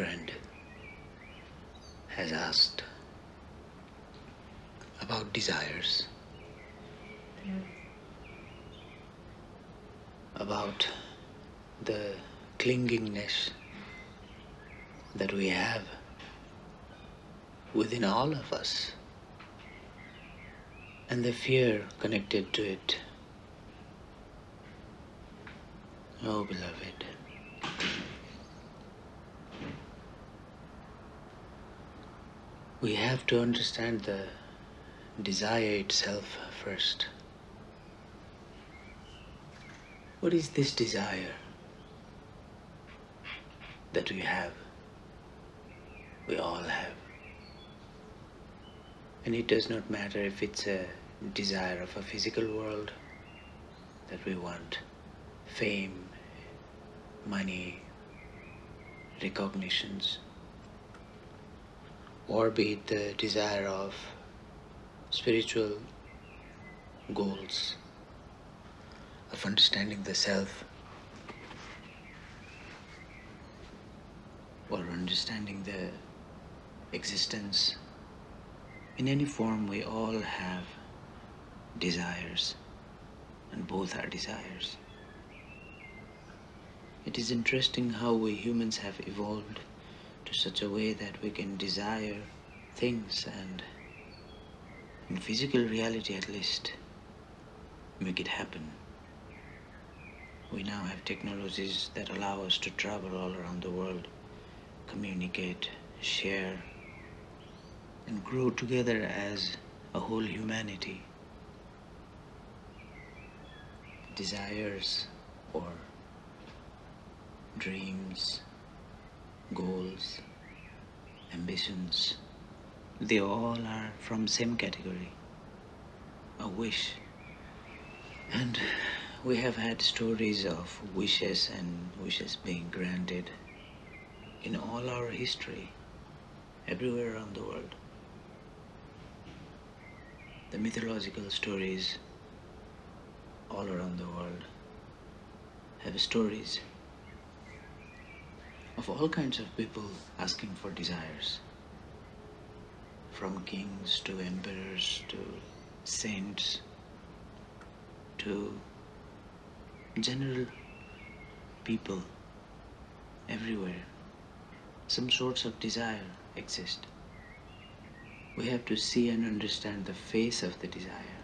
friend has asked about desires, about the clingingness that we have within all of us and the fear connected to it. Oh, beloved, we have to understand the desire itself first. What is this desire that we have? We all have. And it does not matter if it's a desire of a physical world that we want, fame, money, recognitions, or be it the desire of spiritual goals, of understanding the self, or understanding the existence. In any form, we all have desires, and both are desires. It is interesting how we humans have evolved to such a way that we can desire things and, in physical reality at least, make it happen. We now have technologies that allow us to travel all around the world, communicate, share, and grow together as a whole humanity. Desires or dreams, goals, ambitions, they all are from same category, a wish. And we have had stories of wishes and wishes being granted in all our history, everywhere around the world. The mythological stories all around the world have stories of all kinds of people asking for desires, from kings to emperors to saints to general people. Everywhere some sorts of desire exist. We have to see and understand the face of the desire,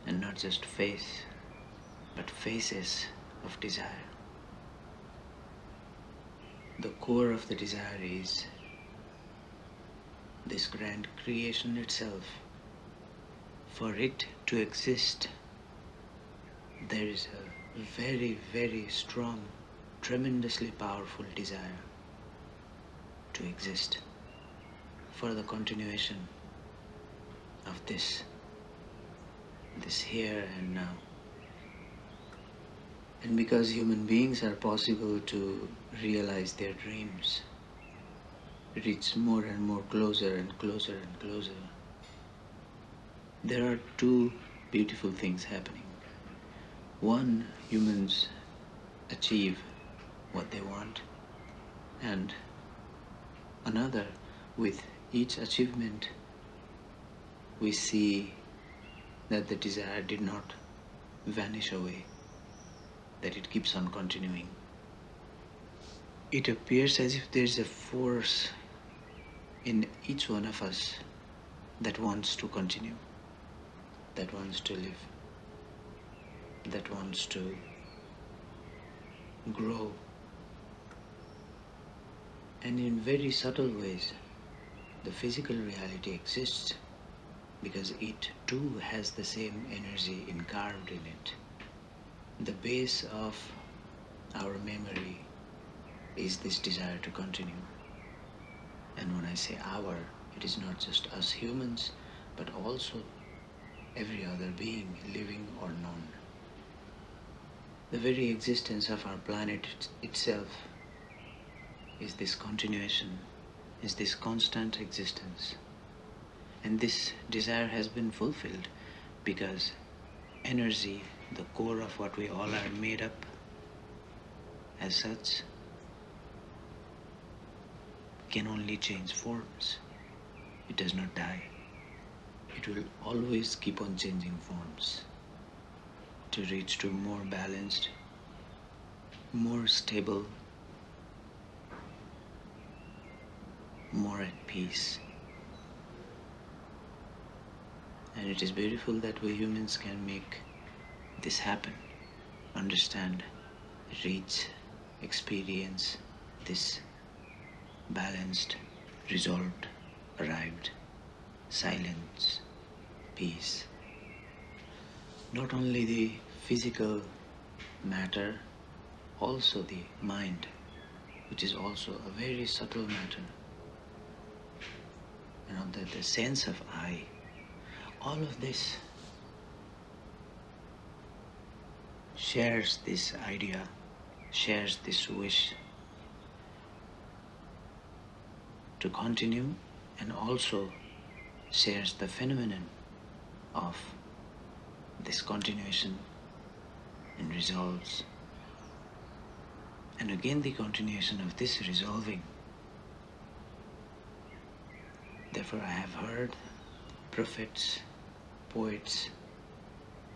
and not just face, but faces of desire. The core of the desire is this grand creation itself. For it to exist, there is a very, very strong, tremendously powerful desire to exist, for the continuation of this here and now. And because human beings are possible to realize their dreams, reach more and more closer and closer and closer, there are two beautiful things happening. One, humans achieve what they want, and another, with each achievement, we see that the desire did not vanish away, that it keeps on continuing. It appears as if there is a force in each one of us that wants to continue, that wants to live, that wants to grow. And in very subtle ways, the physical reality exists because it too has the same energy carved in it. The base of our memory is this desire to continue. And when I say our, it is not just us humans, but also every other being, living or non. The very existence of our planet itself is this continuation, is this constant existence. And this desire has been fulfilled because energy, the core of what we all are made up as such, can only change forms. It does not die. It will always keep on changing forms to reach to more balanced, more stable, more at peace. And it is beautiful that we humans can make this happen, understand, reach, experience this balanced, resolved, arrived, silence, peace. Not only the physical matter, also the mind, which is also a very subtle matter. The sense of I, all of this shares this idea, shares this wish to continue, and also shares the phenomenon of this continuation and resolves. And again the continuation of this resolving. Therefore I have heard prophets, poets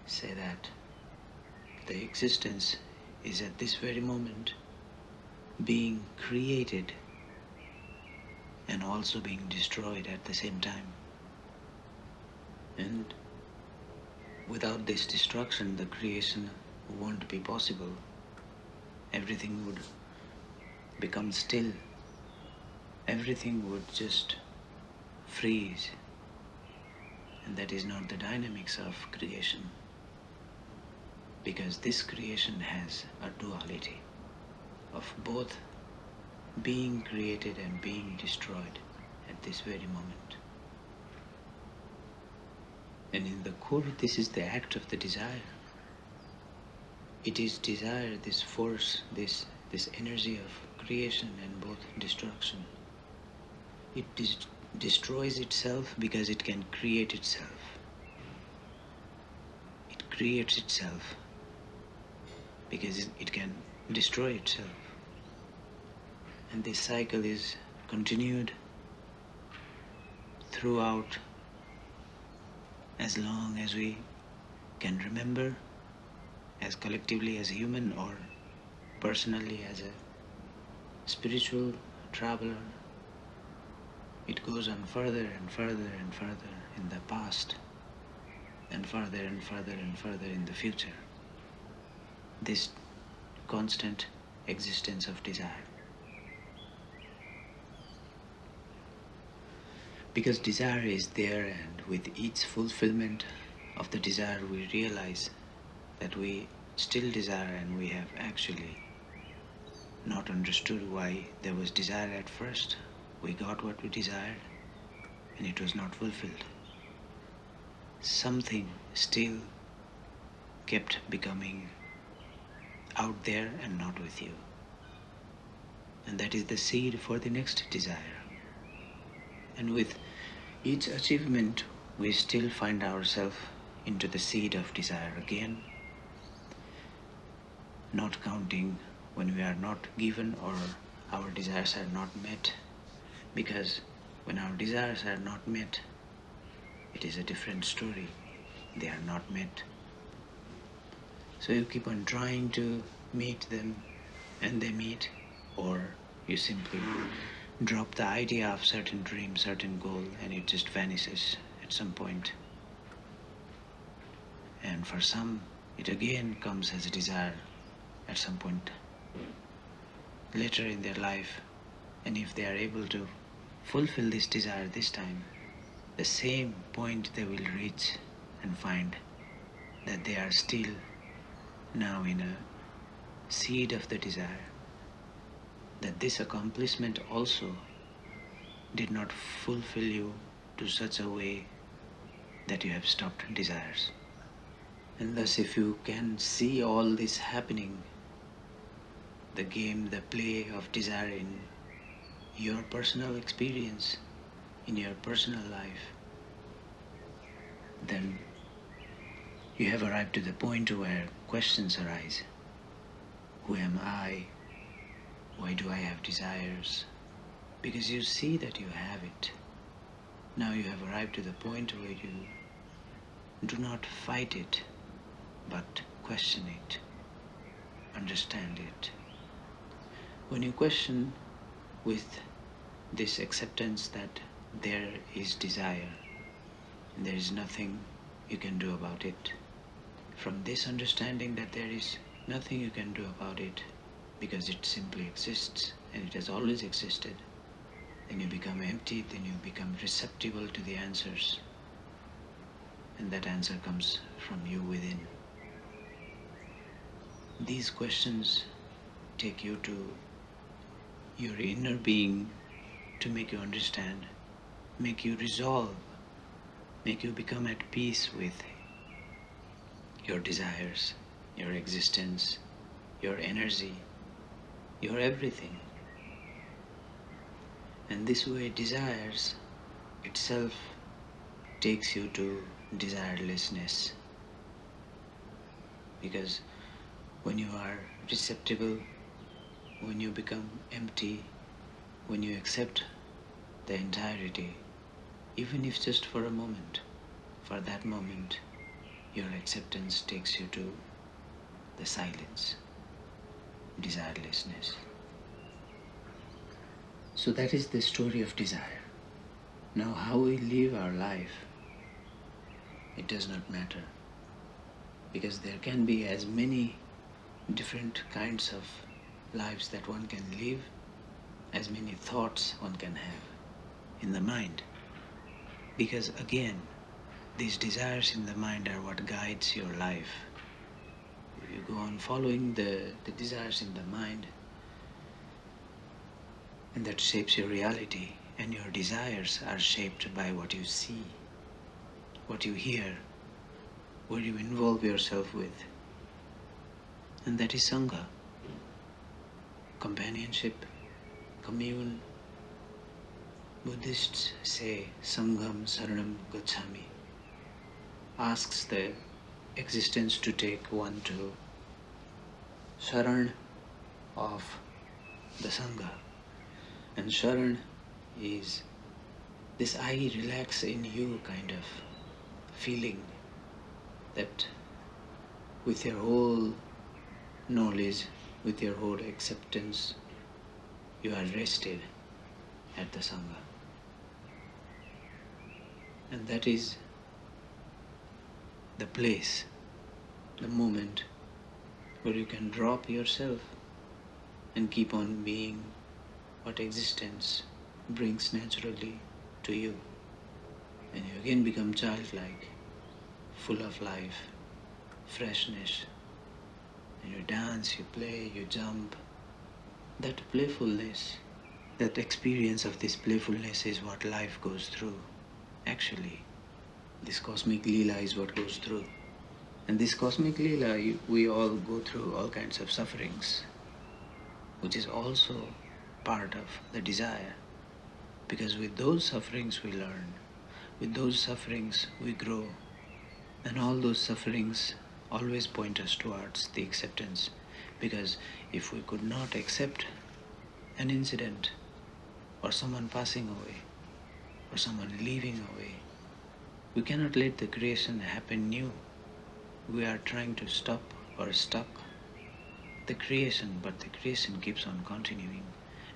say that the existence is at this very moment being created and also being destroyed at the same time. And without this destruction, the creation won't be possible. Everything would become still. Everything would just freeze. And that is not the dynamics of creation. Because this creation has a duality of both being created and being destroyed at this very moment. And in the core, this is the act of the desire. It is desire, this force, this energy of creation and both destruction. It destroys itself because it can create itself. It creates itself because it can destroy itself. And this cycle is continued throughout as long as we can remember, as collectively as a human or personally as a spiritual traveler. It goes on further and further and further in the past and further and further and further in the future. This constant existence of desire. Because desire is there, and with each fulfillment of the desire we realize that we still desire and we have actually not understood why there was desire at first. We got what we desired and it was not fulfilled. Something still kept becoming out there and not with you. And that is the seed for the next desire. And with each achievement, we still find ourselves into the seed of desire again, not counting when we are not given or our desires are not met, because when our desires are not met, it is a different story. They are not met. So you keep on trying to meet them and they meet, or you simply drop the idea of certain dream, certain goal, and it just vanishes at some point. And for some, it again comes as a desire at some point later in their life. And if they are able to fulfill this desire this time, the same point they will reach and find that they are still now in a seed of the desire, that this accomplishment also did not fulfill you to such a way that you have stopped desires. And thus, if you can see all this happening, the game, the play of desire in your personal experience, in your personal life, then you have arrived to the point where questions arise. Who am I? Why do I have desires? because you see that you have it. Now you have arrived to the point where you do not fight it, but question it, understand it. When you question with this acceptance that there is desire and there is nothing you can do about it, from this understanding that there is nothing you can do about it because it simply exists and it has always existed, then you become empty, then you become receptible to the answers, and that answer comes from you within. These questions take you to your inner being to make you understand, make you resolve, make you become at peace with your desires, your existence, your energy, your everything. And this way desires itself takes you to desirelessness. Because when you are receptible, when you become empty, when you accept the entirety, even if just for a moment, for that moment, your acceptance takes you to the silence, desirelessness. So that is the story of desire. Now how we live our life, it does not matter, because there can be as many different kinds of lives that one can live, as many thoughts one can have in the mind. Because again, these desires in the mind are what guides your life. If you go on following the desires in the mind, and that shapes your reality, and your desires are shaped by what you see, what you hear, what you involve yourself with. And that is Sangha, companionship, commune. Buddhists say Sangham Saranam Gacchami, asks the existence to take one to Sharan of the Sangha. And Sharan is this I relax in you kind of feeling that with your whole knowledge, with your whole acceptance, you are rested at the Sangha. And that is the place, the moment where you can drop yourself and keep on being what existence brings naturally to you. And you again become childlike, full of life, freshness. And you dance, you play, you jump. That playfulness, that experience of this playfulness is what life goes through. Actually, this cosmic Leela is what goes through. And this cosmic Leela, we all go through all kinds of sufferings, which is also part of the desire. Because with those sufferings we learn, with those sufferings we grow, and all those sufferings always point us towards the acceptance. Because if we could not accept an incident, or someone passing away, or someone leaving away, we cannot let the creation happen new. We are trying to stop or stuck the creation, but the creation keeps on continuing,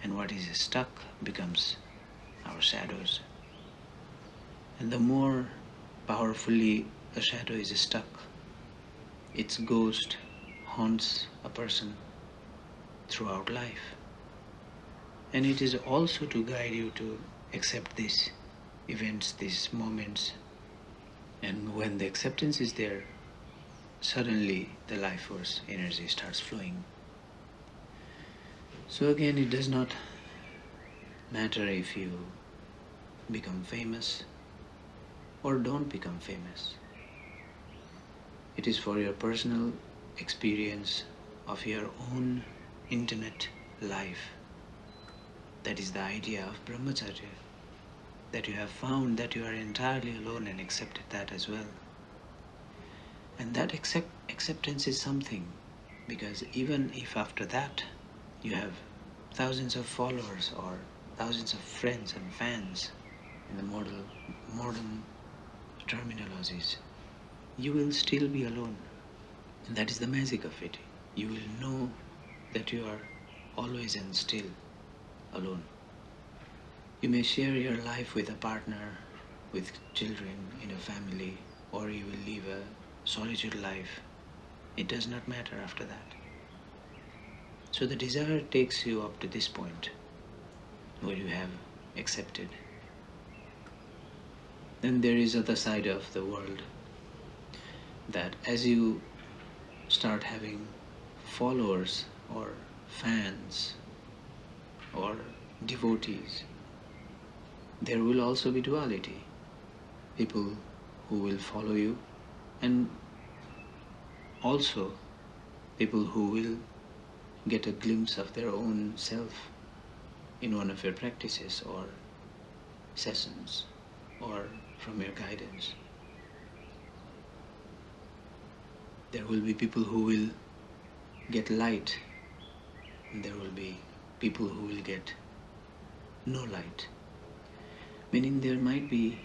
and what is stuck becomes our shadows. And the more powerfully a shadow is stuck, its ghost haunts a person throughout life. And it is also to guide you to accept these events, these moments. And when the acceptance is there, suddenly the life force energy starts flowing. So again, it does not matter if you become famous or don't become famous. It is for your personal experience of your own intimate life. That is the idea of brahmacharya, that you have found that you are entirely alone and accepted that as well. And that acceptance is something, because even if after that you have thousands of followers or thousands of friends and fans in the modern terminologies, you will still be alone. And that is the magic of it. You will know that you are always and still alone. You may share your life with a partner, with children, in a family, or you will live a solitude life. It does not matter after that. So the desire takes you up to this point where you have accepted. Then there is other side of the world, that as you start having followers or fans or devotees, there will also be duality. People who will follow you, and also people who will get a glimpse of their own self in one of your practices or sessions or from your guidance. There will be people who will get light, and there will be people who will get no light. Meaning there might be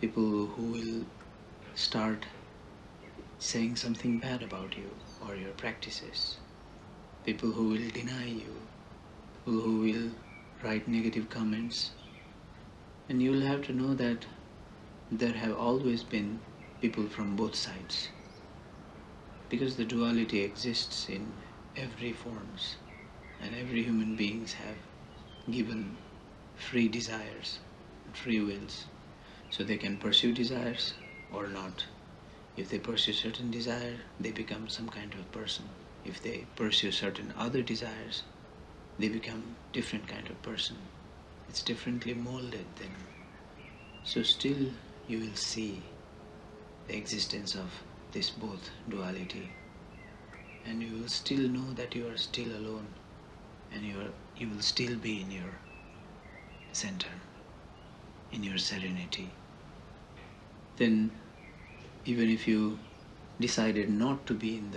people who will start saying something bad about you or your practices, people who will deny you, people who will write negative comments. And you will have to know that there have always been people from both sides, because the duality exists in every forms, and every human beings have given free desires, free wills, so they can pursue desires or not. If they pursue certain desire, they become some kind of person. If they pursue certain other desires, they become different kind of person. It's differently molded then. So still you will see the existence of this both duality, and you will still know that you are still alone, and you will still be in your center, in your serenity. Then even if you decided not to be in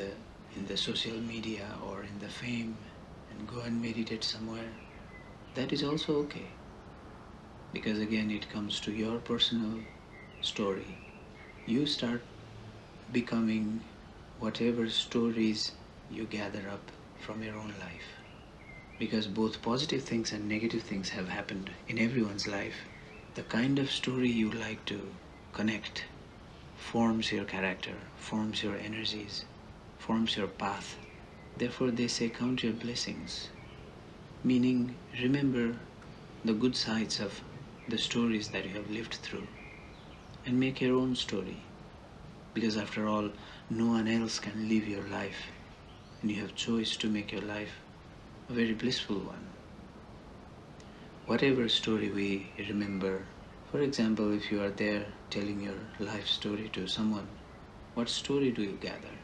the social media or in the fame and go and meditate somewhere, that is also okay, because again it comes to your personal story. You start becoming whatever stories you gather up from your own life, because both positive things and negative things have happened in everyone's life. The kind of story you like to connect forms your character, forms your energies, forms your path. Therefore they say count your blessings, meaning remember the good sides of the stories that you have lived through and make your own story, because after all no one else can live your life, and you have choice to make your life a very blissful one. Whatever story we remember, for example, if you are there telling your life story to someone, what story do you gather?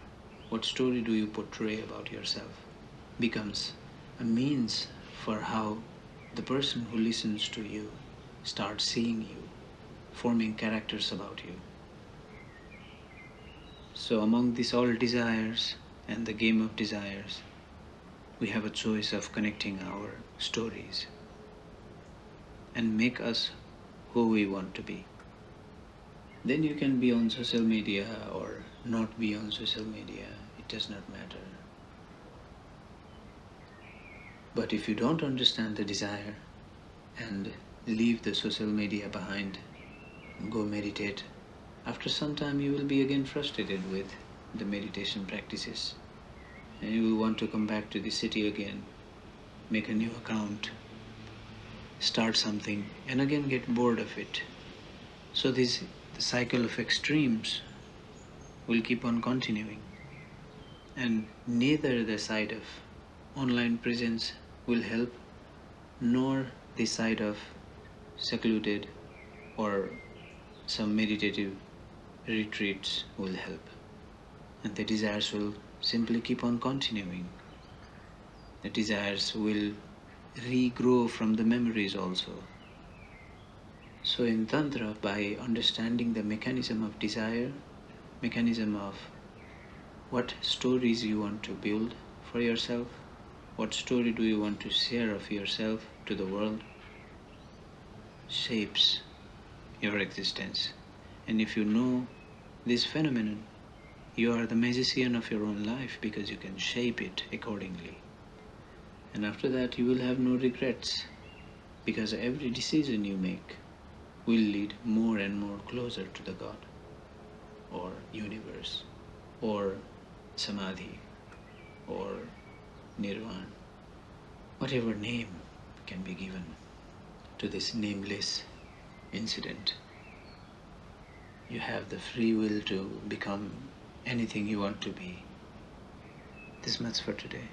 What story do you portray about yourself? Becomes a means for how the person who listens to you starts seeing you, forming characters about you. So among these all desires and the game of desires, we have a choice of connecting our stories and make us who we want to be. Then you can be on social media or not be on social media, it does not matter. But if you don't understand the desire and leave the social media behind, go meditate, after some time you will be again frustrated with the meditation practices, and you will want to come back to the city again, make a new account, start something, and again get bored of it. So the cycle of extremes will keep on continuing, and neither the side of online presence will help, nor the side of secluded or some meditative retreats will help, and the desires will simply keep on continuing. The desires will regrow from the memories also. So in Tantra, by understanding the mechanism of desire, mechanism of what stories you want to build for yourself, What story do you want to share of yourself to the world shapes your existence. And if you know this phenomenon, you are the magician of your own life because you can shape it accordingly. And after that, you will have no regrets because every decision you make will lead more and more closer to the God or universe or samadhi or nirvana, whatever name can be given to this nameless incident. You have the free will to become anything you want to be. This much for today.